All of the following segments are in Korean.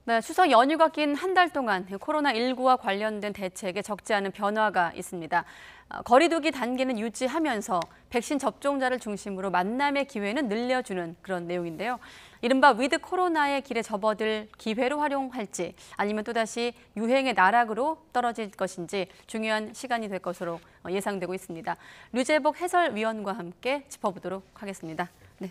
네, 추석 연휴가 낀 한 달 동안 코로나19와 관련된 대책에 적지 않은 변화가 있습니다. 거리 두기 단계는 유지하면서 백신 접종자를 중심으로 만남의 기회는 늘려주는 그런 내용인데요. 이른바 위드 코로나의 길에 접어들 기회로 활용할지 아니면 또다시 유행의 나락으로 떨어질 것인지 중요한 시간이 될 것으로 예상되고 있습니다. 류재복 해설위원과 함께 짚어보도록 하겠습니다. 네.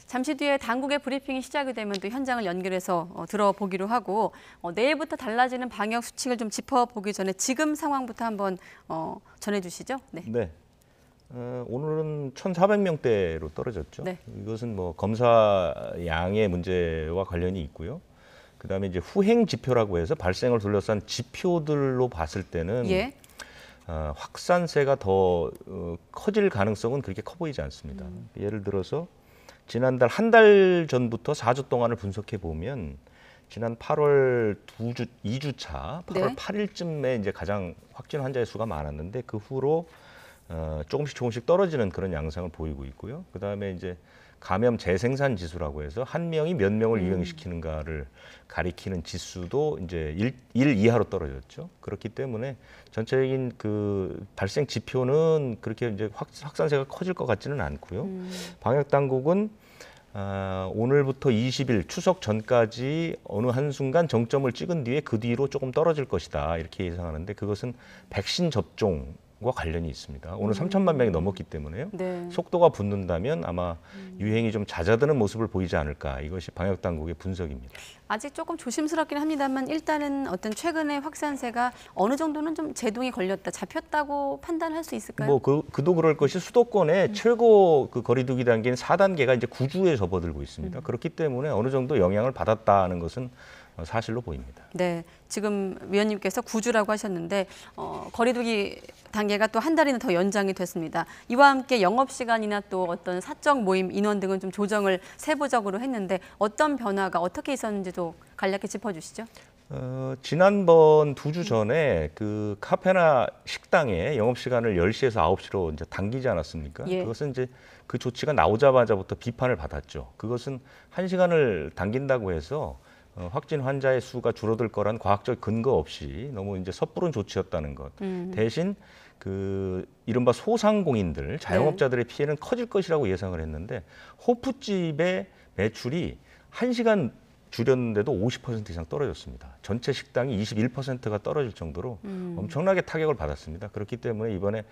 잠시 뒤에 당국의 브리핑이 시작이 되면 또 현장을 연결해서 들어보기로 하고 내일부터 달라지는 방역 수칙을 좀 짚어보기 전에 지금 상황부터 한번 전해주시죠. 네. 네. 오늘은 1,400명대로 떨어졌죠. 네. 이것은 뭐 검사 양의 문제와 관련이 있고요. 그다음에 이제 후행 지표라고 해서 발생을 둘러싼 지표들로 봤을 때는 예. 확산세가 더 커질 가능성은 그렇게 커 보이지 않습니다. 예를 들어서 지난달 한 달 전부터 4주 동안을 분석해 보면 지난 8월 2주차 8월 네. 8일쯤에 이제 가장 확진 환자의 수가 많았는데 그 후로 조금씩 떨어지는 그런 양상을 보이고 있고요. 그다음에 이제 감염 재생산 지수라고 해서 한 명이 몇 명을 유행시키는가를 가리키는 지수도 이제 1 이하로 떨어졌죠. 그렇기 때문에 전체적인 그 발생 지표는 그렇게 이제 확산세가 커질 것 같지는 않고요. 방역 당국은 오늘부터 20일 추석 전까지 어느 한순간 정점을 찍은 뒤에 그 뒤로 조금 떨어질 것이다 이렇게 예상하는데 그것은 백신 접종과 관련이 있습니다. 오늘 3천만 명이 넘었기 때문에요. 네. 속도가 붙는다면 아마 유행이 좀 잦아드는 모습을 보이지 않을까 이것이 방역 당국의 분석입니다. 아직 조금 조심스럽긴 합니다만 일단은 어떤 최근의 확산세가 어느 정도는 좀 제동이 걸렸다, 잡혔다고 판단할 수 있을까요? 뭐 그도 그럴 것이 수도권의 최고 그 거리두기 단계인 4단계가 이제 9주에 접어들고 있습니다. 그렇기 때문에 어느 정도 영향을 받았다는 것은 사실로 보입니다. 네, 지금 위원님께서 9주라고 하셨는데 거리두기 단계가 또 한 달이나 더 연장이 됐습니다. 이와 함께 영업시간이나 또 어떤 사적 모임 인원 등은 좀 조정을 세부적으로 했는데 어떤 변화가 어떻게 있었는지도 간략히 짚어주시죠. 지난번 2주 전에 그 카페나 식당의 영업시간을 10시에서 9시로 이제 당기지 않았습니까? 예. 그것은 이제 그 조치가 나오자마자부터 비판을 받았죠. 그것은 1시간을 당긴다고 해서 확진 환자의 수가 줄어들 거란 과학적 근거 없이 너무 이제 섣부른 조치였다는 것. 대신 그 이른바 소상공인들, 자영업자들의 피해는 커질 것이라고 예상을 했는데 호프집의 매출이 1시간 줄였는데도 50% 이상 떨어졌습니다. 전체 식당이 21%가 떨어질 정도로 엄청나게 타격을 받았습니다. 그렇기 때문에 이번에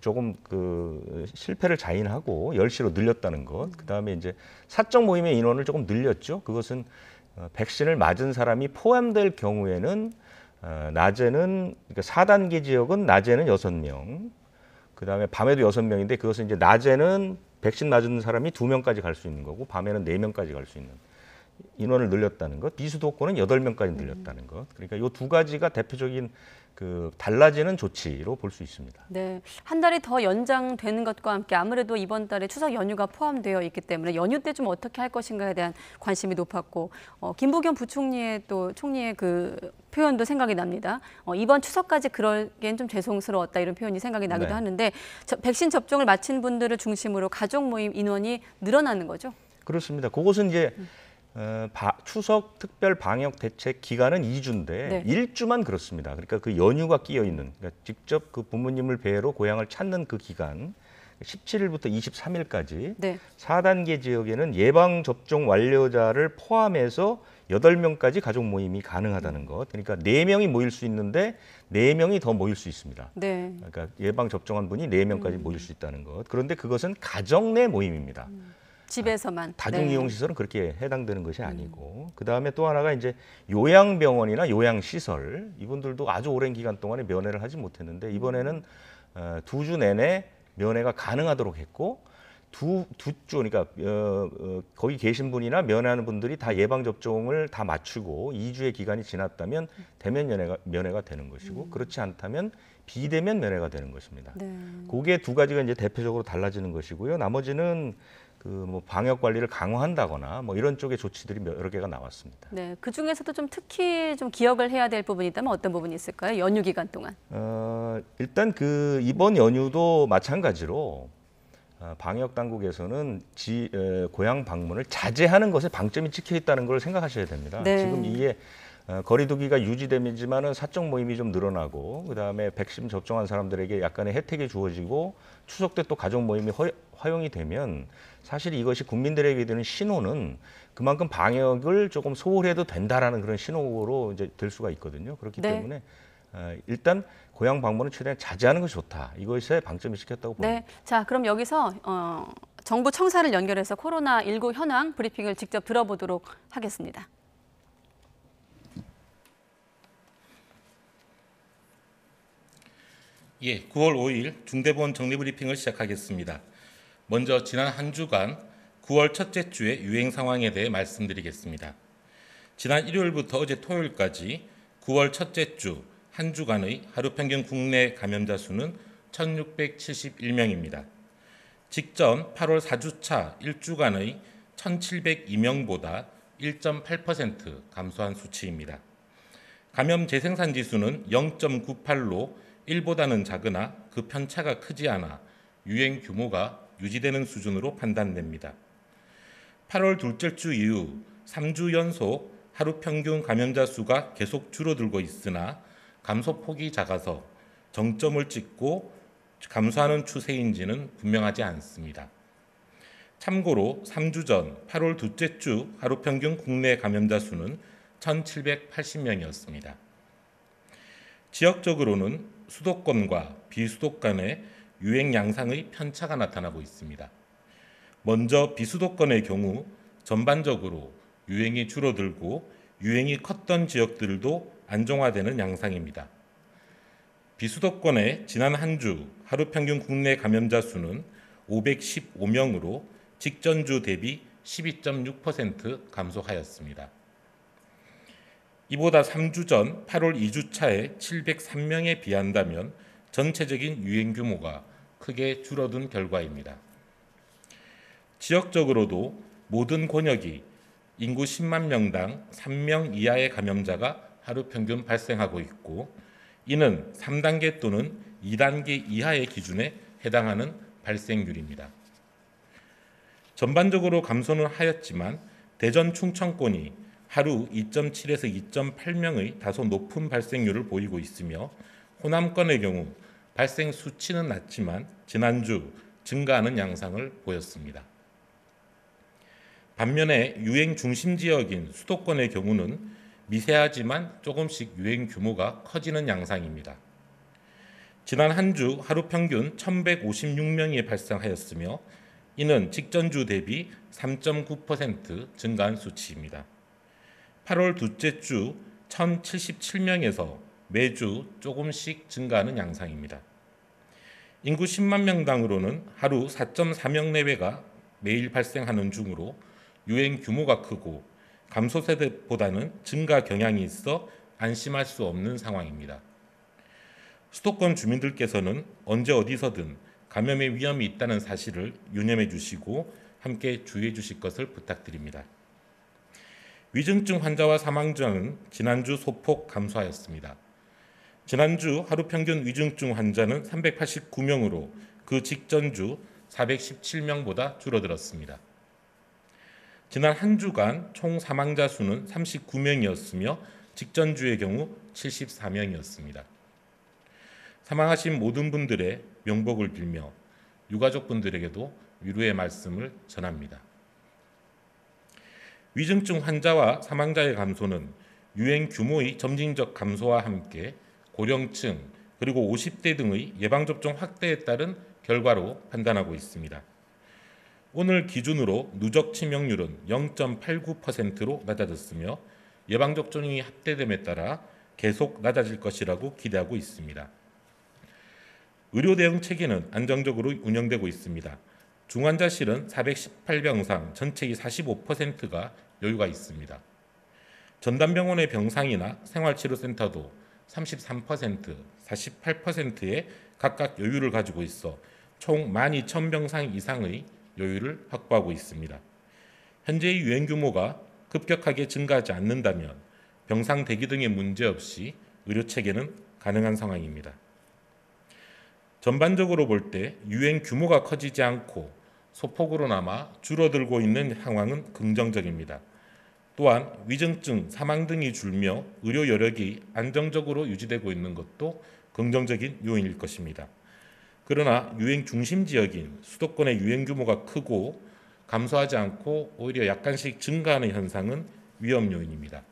조금 그 실패를 자인하고 10시로 늘렸다는 것. 그다음에 이제 사적 모임의 인원을 조금 늘렸죠. 그것은 백신을 맞은 사람이 포함될 경우에는 낮에는 그러니까 4단계 지역은 낮에는 6명, 그다음에 밤에도 6명인데 그것은 이제 낮에는 백신 맞은 사람이 2명까지 갈 수 있는 거고 밤에는 4명까지 갈 수 있는 인원을 늘렸다는 것, 비수도권은 8명까지 늘렸다는 것. 그러니까 이 두 가지가 대표적인 그 달라지는 조치로 볼 수 있습니다. 네, 한 달이 더 연장되는 것과 함께 아무래도 이번 달에 추석 연휴가 포함되어 있기 때문에 연휴 때 좀 어떻게 할 것인가에 대한 관심이 높았고 김부겸 부총리의 또 총리의 그 표현도 생각이 납니다. 이번 추석까지 그러기엔 좀 죄송스러웠다 이런 표현이 생각이 나기도 네. 하는데 백신 접종을 마친 분들을 중심으로 가족 모임 인원이 늘어나는 거죠? 그렇습니다. 그것은 이제 추석 특별 방역 대책 기간은 2주인데 네. 1주만 그렇습니다. 그러니까 그 연휴가 끼어 있는 그러니까 직접 그 부모님을 뵈러 고향을 찾는 그 기간 17일부터 23일까지 네. 4단계 지역에는 예방 접종 완료자를 포함해서 8명까지 가족 모임이 가능하다는 것. 그러니까 4명이 모일 수 있는데 4명이 더 모일 수 있습니다. 네. 그러니까 예방 접종한 분이 4명까지 모일 수 있다는 것. 그런데 그것은 가정 내 모임입니다. 집에서만. 다중이용시설은 그렇게 해당되는 것이 아니고 그다음에 또 하나가 이제 요양병원이나 요양시설 이분들도 아주 오랜 기간 동안에 면회를 하지 못했는데 이번에는 2주 내내 면회가 가능하도록 했고 두 주 그러니까 거기 계신 분이나 면회하는 분들이 다 예방접종을 다 마치고 2주의 기간이 지났다면 대면 면회가 되는 것이고 그렇지 않다면 비대면 면회가 되는 것입니다. 네. 그게 두 가지가 이제 대표적으로 달라지는 것이고요. 나머지는 그 뭐 방역 관리를 강화한다거나 뭐 이런 쪽의 조치들이 여러 개가 나왔습니다. 네, 그 중에서도 좀 특히 좀 기억을 해야 될 부분이 있다면 어떤 부분이 있을까요? 연휴 기간 동안. 일단 그 이번 연휴도 마찬가지로 방역 당국에서는 고향 방문을 자제하는 것에 방점이 찍혀 있다는 걸 생각하셔야 됩니다. 네. 지금 이게 거리두기가 유지되지만은 사적 모임이 좀 늘어나고 그다음에 백신 접종한 사람들에게 약간의 혜택이 주어지고 추석 때 또 가족 모임이 허용이 되면 사실 이것이 국민들에게 되는 신호는 그만큼 방역을 조금 소홀해도 된다라는 그런 신호로 이제 될 수가 있거든요. 그렇기 네. 때문에 일단 고향 방문은 최대한 자제하는 것이 좋다. 이것에 방점이 찍혔다고 봅니다. 네. 자, 그럼 여기서 정부 청사를 연결해서 코로나19 현황 브리핑을 직접 들어보도록 하겠습니다. 예, 9월 5일 중대본 정리브리핑을 시작하겠습니다. 먼저 지난 한 주간 9월 첫째 주의 유행 상황에 대해 말씀드리겠습니다. 지난 일요일부터 어제 토요일까지 9월 첫째 주 한 주간의 하루 평균 국내 감염자 수는 1,671명입니다. 직전 8월 4주차 1주간의 1,702명보다 1.8% 감소한 수치입니다. 감염 재생산 지수는 0.98로 1보다는 작으나 그 편차가 크지 않아 유행 규모가 유지되는 수준으로 판단됩니다. 8월 둘째 주 이후 3주 연속 하루 평균 감염자 수가 계속 줄어들고 있으나 감소폭이 작아서 정점을 찍고 감소하는 추세인지는 분명하지 않습니다. 참고로 3주 전 8월 둘째 주 하루 평균 국내 감염자 수는 1,780명이었습니다. 지역적으로는 수도권과 비수도권의 유행 양상의 편차가 나타나고 있습니다. 먼저 비수도권의 경우 전반적으로 유행이 줄어들고 유행이 컸던 지역들도 안정화되는 양상입니다. 비수도권의 지난 한 주 하루 평균 국내 감염자 수는 515명으로 직전주 대비 12.6% 감소하였습니다. 이보다 3주 전 8월 2주차에 703명에 비한다면 전체적인 유행 규모가 크게 줄어든 결과입니다. 지역적으로도 모든 권역이 인구 10만 명당 3명 이하의 감염자가 하루 평균 발생하고 있고 이는 3단계 또는 2단계 이하의 기준에 해당하는 발생률입니다. 전반적으로 감소는 하였지만 대전 충청권이 하루 2.7에서 2.8명의 다소 높은 발생률을 보이고 있으며 호남권의 경우 발생 수치는 낮지만 지난주 증가하는 양상을 보였습니다. 반면에 유행 중심 지역인 수도권의 경우는 미세하지만 조금씩 유행 규모가 커지는 양상입니다. 지난 한 주 하루 평균 1,156명이 발생하였으며 이는 직전주 대비 3.9% 증가한 수치입니다. 8월 둘째 주 1,077명에서 매주 조금씩 증가하는 양상입니다. 인구 10만 명당으로는 하루 4.4명 내외가 매일 발생하는 중으로 유행 규모가 크고 감소세대보다는 증가 경향이 있어 안심할 수 없는 상황입니다. 수도권 주민들께서는 언제 어디서든 감염의 위험이 있다는 사실을 유념해 주시고 함께 주의해 주실 것을 부탁드립니다. 위중증 환자와 사망자는 지난주 소폭 감소하였습니다. 지난주 하루 평균 위중증 환자는 389명으로 그 직전주 417명보다 줄어들었습니다. 지난 한 주간 총 사망자 수는 39명이었으며 직전주의 경우 74명이었습니다. 사망하신 모든 분들의 명복을 빌며 유가족분들에게도 위로의 말씀을 전합니다. 위중증 환자와 사망자의 감소는 유행 규모의 점진적 감소와 함께 고령층 그리고 50대 등의 예방접종 확대에 따른 결과로 판단하고 있습니다. 오늘 기준으로 누적 치명률은 0.89%로 낮아졌으며 예방접종이 확대됨에 따라 계속 낮아질 것이라고 기대하고 있습니다. 의료 대응 체계는 안정적으로 운영되고 있습니다. 중환자실은 418병상 전체의 45%가 여유가 있습니다. 전담병원의 병상이나 생활치료센터도 33%, 48%의 각각 여유를 가지고 있어 총 12,000병상 이상의 여유를 확보하고 있습니다. 현재의 유행 규모가 급격하게 증가하지 않는다면 병상 대기 등의 문제 없이 의료 체계는 가능한 상황입니다. 전반적으로 볼 때 유행 규모가 커지지 않고 소폭으로나마 줄어들고 있는 상황은 긍정적입니다. 또한 위중증, 사망 등이 줄며 의료 여력이 안정적으로 유지되고 있는 것도 긍정적인 요인일 것입니다. 그러나 유행 중심 지역인 수도권의 유행 규모가 크고 감소하지 않고 오히려 약간씩 증가하는 현상은 위험 요인입니다.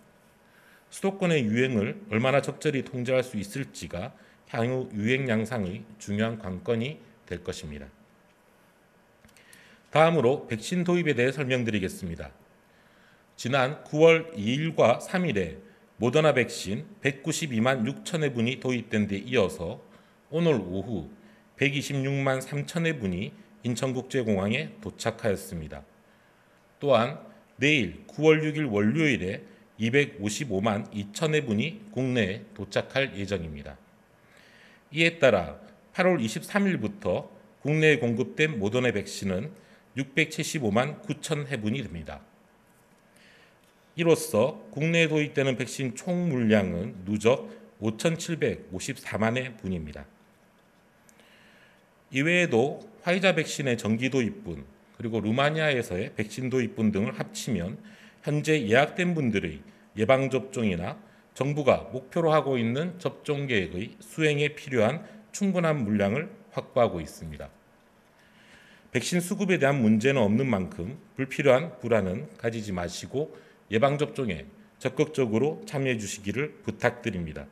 수도권의 유행을 얼마나 적절히 통제할 수 있을지가 향후 유행 양상의 중요한 관건이 될 것입니다. 다음으로 백신 도입에 대해 설명드리겠습니다. 지난 9월 2일과 3일에 모더나 백신 192만 6천회 분이 도입된 데 이어서 오늘 오후 126만 3천회 분이 인천국제공항에 도착하였습니다. 또한 내일 9월 6일 월요일에 255만 2천회 분이 국내에 도착할 예정입니다. 이에 따라 8월 23일부터 국내에 공급된 모더나 백신은 675만 9천 회분이 됩니다. 이로써 국내에 도입되는 백신 총 물량은 누적 5,754만 회분입니다. 이외에도 화이자 백신의 정기 도입분, 그리고 루마니아에서의 백신 도입분 등을 합치면 현재 예약된 분들의 예방접종이나 정부가 목표로 하고 있는 접종 계획의 수행에 필요한 충분한 물량을 확보하고 있습니다. 백신 수급에 대한 문제는 없는 만큼 불필요한 불안은 가지지 마시고 예방접종에 적극적으로 참여해 주시기를 부탁드립니다.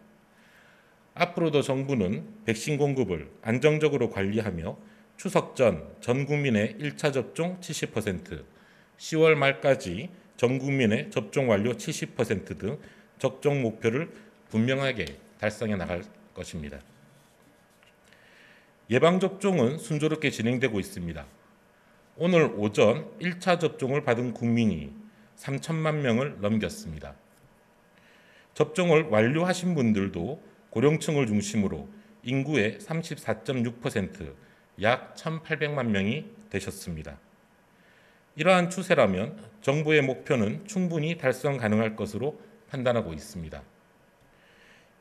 앞으로도 정부는 백신 공급을 안정적으로 관리하며 추석 전 국민의 1차 접종 70%, 10월 말까지 전 국민의 접종 완료 70% 등 접종 목표를 분명하게 달성해 나갈 것입니다. 예방접종은 순조롭게 진행되고 있습니다. 오늘 오전 1차 접종을 받은 국민이 3천만 명을 넘겼습니다. 접종을 완료하신 분들도 고령층을 중심으로 인구의 34.6%, 약 1,800만 명이 되셨습니다. 이러한 추세라면 정부의 목표는 충분히 달성 가능할 것으로 판단하고 있습니다.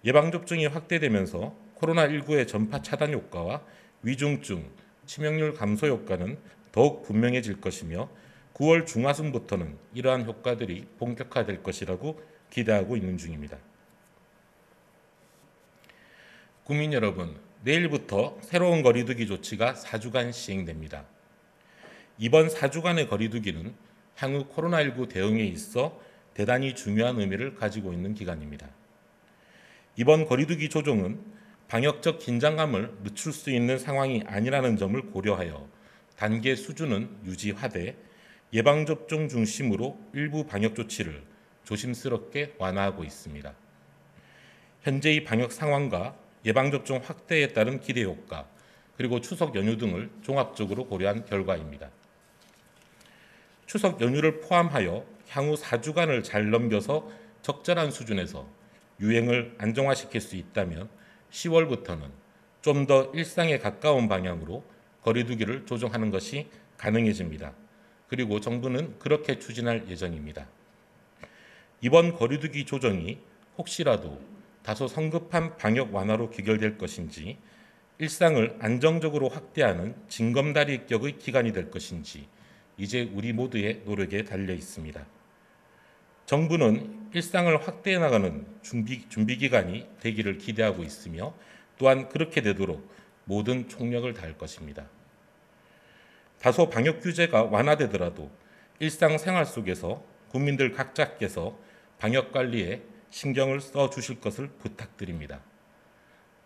예방접종이 확대되면서 코로나19의 전파 차단 효과와 위중증, 치명률 감소 효과는 더욱 분명해질 것이며 9월 중하순부터는 이러한 효과들이 본격화될 것이라고 기대하고 있는 중입니다. 국민 여러분, 내일부터 새로운 거리두기 조치가 4주간 시행됩니다. 이번 4주간의 거리두기는 향후 코로나19 대응에 있어 대단히 중요한 의미를 가지고 있는 기간입니다. 이번 거리두기 조정은 방역적 긴장감을 늦출 수 있는 상황이 아니라는 점을 고려하여 단계 수준은 유지하되 예방접종 중심으로 일부 방역 조치를 조심스럽게 완화하고 있습니다. 현재의 방역 상황과 예방접종 확대에 따른 기대 효과, 그리고 추석 연휴 등을 종합적으로 고려한 결과입니다. 추석 연휴를 포함하여 향후 4주간을 잘 넘겨서 적절한 수준에서 유행을 안정화시킬 수 있다면 10월부터는 좀 더 일상에 가까운 방향으로 거리두기를 조정하는 것이 가능해집니다. 그리고 정부는 그렇게 추진할 예정입니다. 이번 거리두기 조정이 혹시라도 다소 성급한 방역 완화로 귀결될 것인지, 일상을 안정적으로 확대하는 징검다리 격의 기간이 될 것인지 이제 우리 모두의 노력에 달려 있습니다. 정부는 일상을 확대해 나가는 준비 기간이 되기를 기대하고 있으며 또한 그렇게 되도록 모든 총력을 다할 것입니다. 다소 방역 규제가 완화되더라도 일상생활 속에서 국민들 각자께서 방역 관리에 신경을 써 주실 것을 부탁드립니다.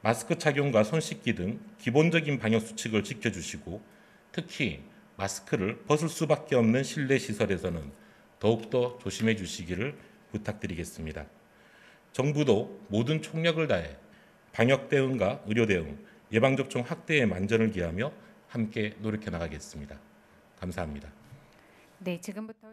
마스크 착용과 손 씻기 등 기본적인 방역 수칙을 지켜주시고 특히 마스크를 벗을 수밖에 없는 실내 시설에서는 더욱더 조심해 주시기를 부탁드리겠습니다. 정부도 모든 총력을 다해 방역 대응과 의료 대응, 예방접종 확대에 만전을 기하며 함께 노력해 나가겠습니다. 감사합니다. 네, 지금부터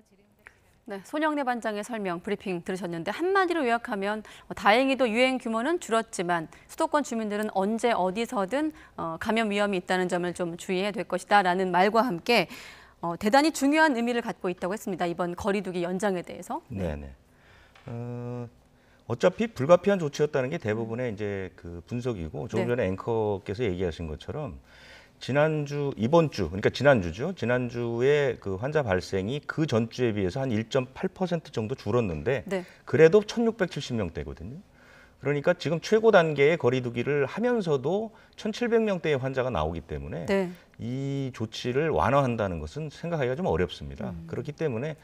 네, 손영래 반장의 설명 브리핑 들으셨는데 한마디로 요약하면 다행히도 유행 규모는 줄었지만 수도권 주민들은 언제 어디서든 감염 위험이 있다는 점을 좀 주의해야 될 것이다라는 말과 함께 대단히 중요한 의미를 갖고 있다고 했습니다. 이번 거리두기 연장에 대해서. 네네. 어차피 불가피한 조치였다는 게 대부분의 이제 그 분석이고 조금 네. 전에 앵커께서 얘기하신 것처럼 이번 주, 그러니까 지난주죠. 지난주에 그 환자 발생이 그 전주에 비해서 한 1.8% 정도 줄었는데 네. 그래도 1,670명대거든요. 그러니까 지금 최고 단계의 거리두기를 하면서도 1,700명대의 환자가 나오기 때문에 네. 이 조치를 완화한다는 것은 생각하기가 좀 어렵습니다. 그렇기 때문에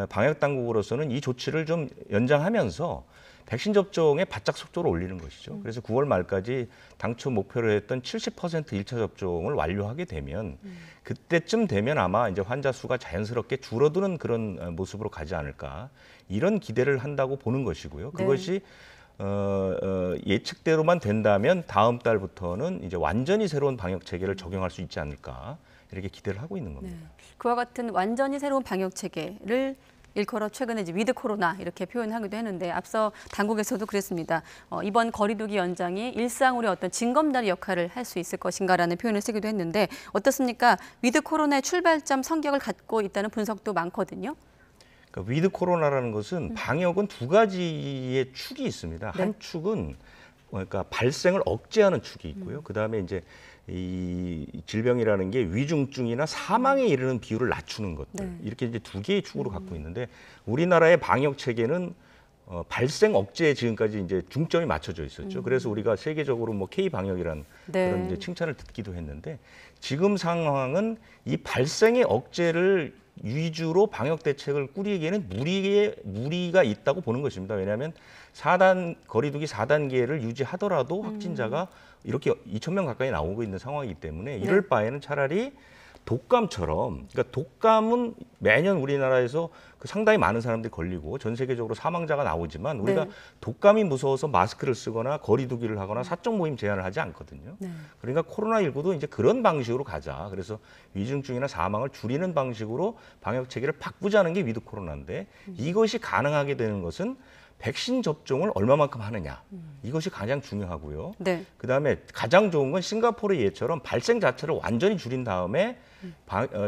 방역 당국으로서는 이 조치를 좀 연장하면서 백신 접종의 바짝 속도를 올리는 것이죠. 그래서 9월 말까지 당초 목표로 했던 70% 1차 접종을 완료하게 되면 그때쯤 되면 아마 이제 환자 수가 자연스럽게 줄어드는 그런 모습으로 가지 않을까 이런 기대를 한다고 보는 것이고요. 네. 그것이 예측대로만 된다면 다음 달부터는 이제 완전히 새로운 방역 체계를 적용할 수 있지 않을까 이렇게 기대를 하고 있는 겁니다. 네. 그와 같은 완전히 새로운 방역 체계를 일컬어 최근에 이제 위드 코로나 이렇게 표현하기도 했는데 앞서 당국에서도 그랬습니다. 이번 거리두기 연장이 일상으로의 어떤 징검다리 역할을 할 수 있을 것인가라는 표현을 쓰기도 했는데 어떻습니까? 위드 코로나의 출발점 성격을 갖고 있다는 분석도 많거든요. 그러니까 위드 코로나라는 것은 방역은 두 가지의 축이 있습니다. 네. 한 축은 그러니까 발생을 억제하는 축이 있고요. 그다음에 이제 이 질병이라는 게 위중증이나 사망에 이르는 비율을 낮추는 것들 네. 이렇게 이제 두 개의 축으로 갖고 있는데 우리나라의 방역 체계는 발생 억제에 지금까지 이제 중점이 맞춰져 있었죠. 그래서 우리가 세계적으로 뭐 K 방역이란 네. 그런 이제 칭찬을 듣기도 했는데 지금 상황은 이 발생의 억제를 위주로 방역 대책을 꾸리기에는 무리가 있다고 보는 것입니다. 왜냐하면 거리두기 4단계를 유지하더라도 확진자가 이렇게 2,000명 가까이 나오고 있는 상황이기 때문에 이럴 바에는 차라리 독감처럼, 그러니까 독감은 매년 우리나라에서 그 상당히 많은 사람들이 걸리고 전 세계적으로 사망자가 나오지만 우리가 네. 독감이 무서워서 마스크를 쓰거나 거리두기를 하거나 사적 모임 제한을 하지 않거든요. 네. 그러니까 코로나19도 이제 그런 방식으로 가자. 그래서 위중증이나 사망을 줄이는 방식으로 방역 체계를 바꾸자는 게 위드 코로나인데 이것이 가능하게 되는 것은 백신 접종을 얼마만큼 하느냐. 이것이 가장 중요하고요. 네. 그다음에 가장 좋은 건 싱가포르의 예처럼 발생 자체를 완전히 줄인 다음에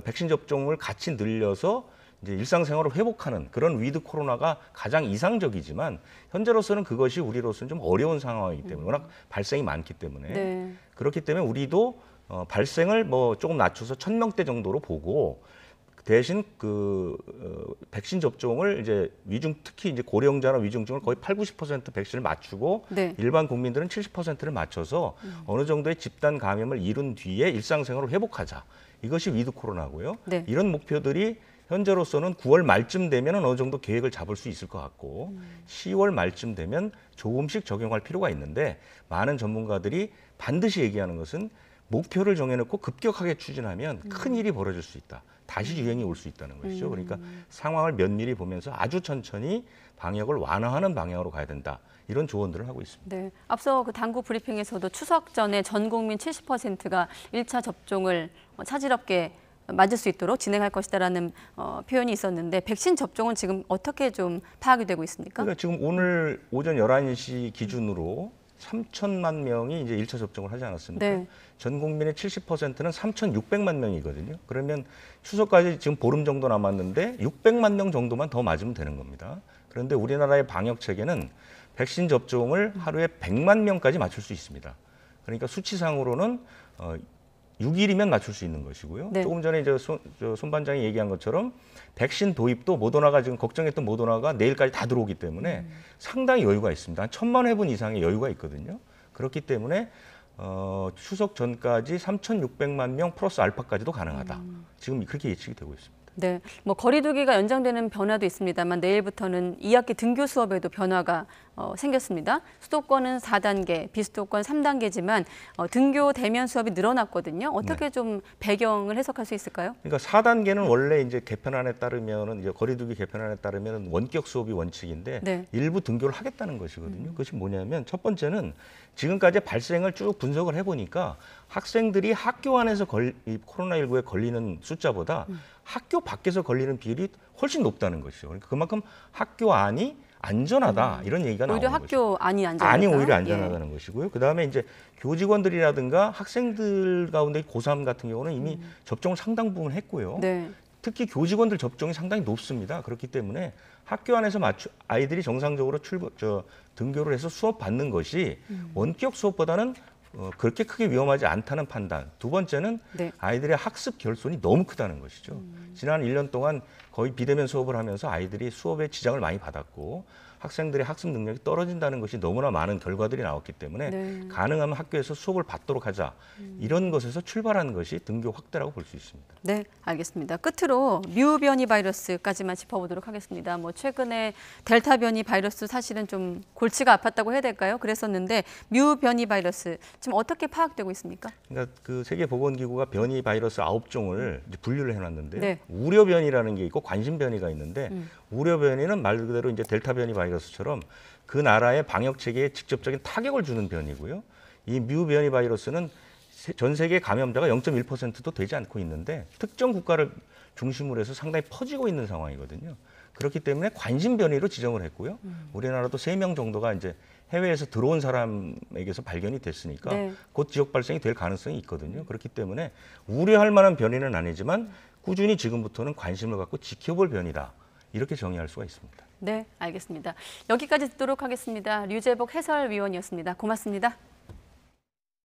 백신 접종을 같이 늘려서 이제 일상생활을 회복하는 그런 위드 코로나가 가장 이상적이지만 현재로서는 그것이 우리로서는 좀 어려운 상황이기 때문에 워낙 발생이 많기 때문에 네. 그렇기 때문에 우리도 발생을 뭐 조금 낮춰서 1,000명대 정도로 보고 대신 백신 접종을 이제 특히 이제 고령자나 위중증을 거의 80-90% 백신을 맞추고 네. 일반 국민들은 70%를 맞춰서 어느 정도의 집단 감염을 이룬 뒤에 일상생활을 회복하자. 이것이 위드 코로나고요. 네. 이런 목표들이 현재로서는 9월 말쯤 되면 어느 정도 계획을 잡을 수 있을 것 같고 10월 말쯤 되면 조금씩 적용할 필요가 있는데 많은 전문가들이 반드시 얘기하는 것은 목표를 정해놓고 급격하게 추진하면 큰 일이 벌어질 수 있다. 다시 유행이 올 수 있다는 것이죠. 그러니까 상황을 면밀히 보면서 아주 천천히 방역을 완화하는 방향으로 가야 된다. 이런 조언들을 하고 있습니다. 네. 앞서 그 당국 브리핑에서도 추석 전에 전 국민 70%가 1차 접종을 차질없게 맞을 수 있도록 진행할 것이다라는 표현이 있었는데 백신 접종은 지금 어떻게 좀 파악이 되고 있습니까? 그러니까 지금 오늘 오전 11시 기준으로 3천만 명이 이제 1차 접종을 하지 않았습니까? 네. 전 국민의 70%는 3,600만 명이거든요. 그러면 추석까지 지금 보름 정도 남았는데 600만 명 정도만 더 맞으면 되는 겁니다. 그런데 우리나라의 방역 체계는 백신 접종을 하루에 100만 명까지 맞출 수 있습니다. 그러니까 수치상으로는 6일이면 맞출 수 있는 것이고요. 네. 조금 전에 손 반장이 얘기한 것처럼 백신 도입도 모더나가 지금 걱정했던 모더나가 내일까지 다 들어오기 때문에 상당히 여유가 있습니다. 한 1,000만 회분 이상의 여유가 있거든요. 그렇기 때문에 추석 전까지 3,600만 명 플러스 알파까지도 가능하다. 지금 그렇게 예측이 되고 있습니다. 네, 뭐 거리두기가 연장되는 변화도 있습니다만 내일부터는 2학기 등교 수업에도 변화가 생겼습니다. 수도권은 4단계, 비수도권 3단계지만 등교 대면 수업이 늘어났거든요. 어떻게 좀 배경을 해석할 수 있을까요? 그러니까 4단계는 원래 이제 개편안에 따르면은 이제 거리두기 개편안에 따르면 원격 수업이 원칙인데 네. 일부 등교를 하겠다는 것이거든요. 그것이 뭐냐면 첫 번째는 지금까지 발생을 쭉 분석을 해보니까 학생들이 학교 안에서 이 코로나19에 걸리는 숫자보다 학교 밖에서 걸리는 비율이 훨씬 높다는 것이죠. 그러니까 그만큼 학교 안이 안전하다 이런 얘기가 나오는 오히려 거죠. 학교 안이 안전하다. 안이 오히려 안전하다는 것이고요. 그다음에 이제 교직원들이라든가 학생들 가운데 고3 같은 경우는 이미 접종을 상당 부분 했고요. 네. 특히 교직원들 접종이 상당히 높습니다. 그렇기 때문에 학교 안에서 아이들이 정상적으로 등교를 해서 수업 받는 것이 원격 수업보다는 그렇게 크게 위험하지 않다는 판단. 두 번째는 네. 아이들의 학습 결손이 너무 크다는 것이죠. 지난 1년 동안 거의 비대면 수업을 하면서 아이들이 수업에 지장을 많이 받았고 학생들의 학습 능력이 떨어진다는 것이 너무나 많은 결과들이 나왔기 때문에 네. 가능하면 학교에서 수업을 받도록 하자. 이런 것에서 출발하는 것이 등교 확대라고 볼 수 있습니다. 네, 알겠습니다. 끝으로 뮤 변이 바이러스까지만 짚어보도록 하겠습니다. 뭐 최근에 델타 변이 바이러스 사실은 좀 골치가 아팠다고 해야 될까요? 그랬었는데 뮤 변이 바이러스 지금 어떻게 파악되고 있습니까? 그러니까 그 세계보건기구가 변이 바이러스 9종을 이제 분류를 해놨는데요. 네. 우려 변이라는 게 있고 관심 변이가 있는데 우려 변이는 말 그대로 이제 델타 변이 바이러스처럼 그 나라의 방역 체계에 직접적인 타격을 주는 변이고요. 이 뮤 변이 바이러스는 전 세계 감염자가 0.1%도 되지 않고 있는데 특정 국가를 중심으로 해서 상당히 퍼지고 있는 상황이거든요. 그렇기 때문에 관심 변이로 지정을 했고요. 우리나라도 3명 정도가 이제 해외에서 들어온 사람에게서 발견이 됐으니까 네. 곧 지역 발생이 될 가능성이 있거든요. 그렇기 때문에 우려할 만한 변이는 아니지만 꾸준히 지금부터는 관심을 갖고 지켜볼 변이다. 이렇게 정의할 수가 있습니다. 네, 알겠습니다. 여기까지 듣도록 하겠습니다. 류재복 해설위원이었습니다. 고맙습니다.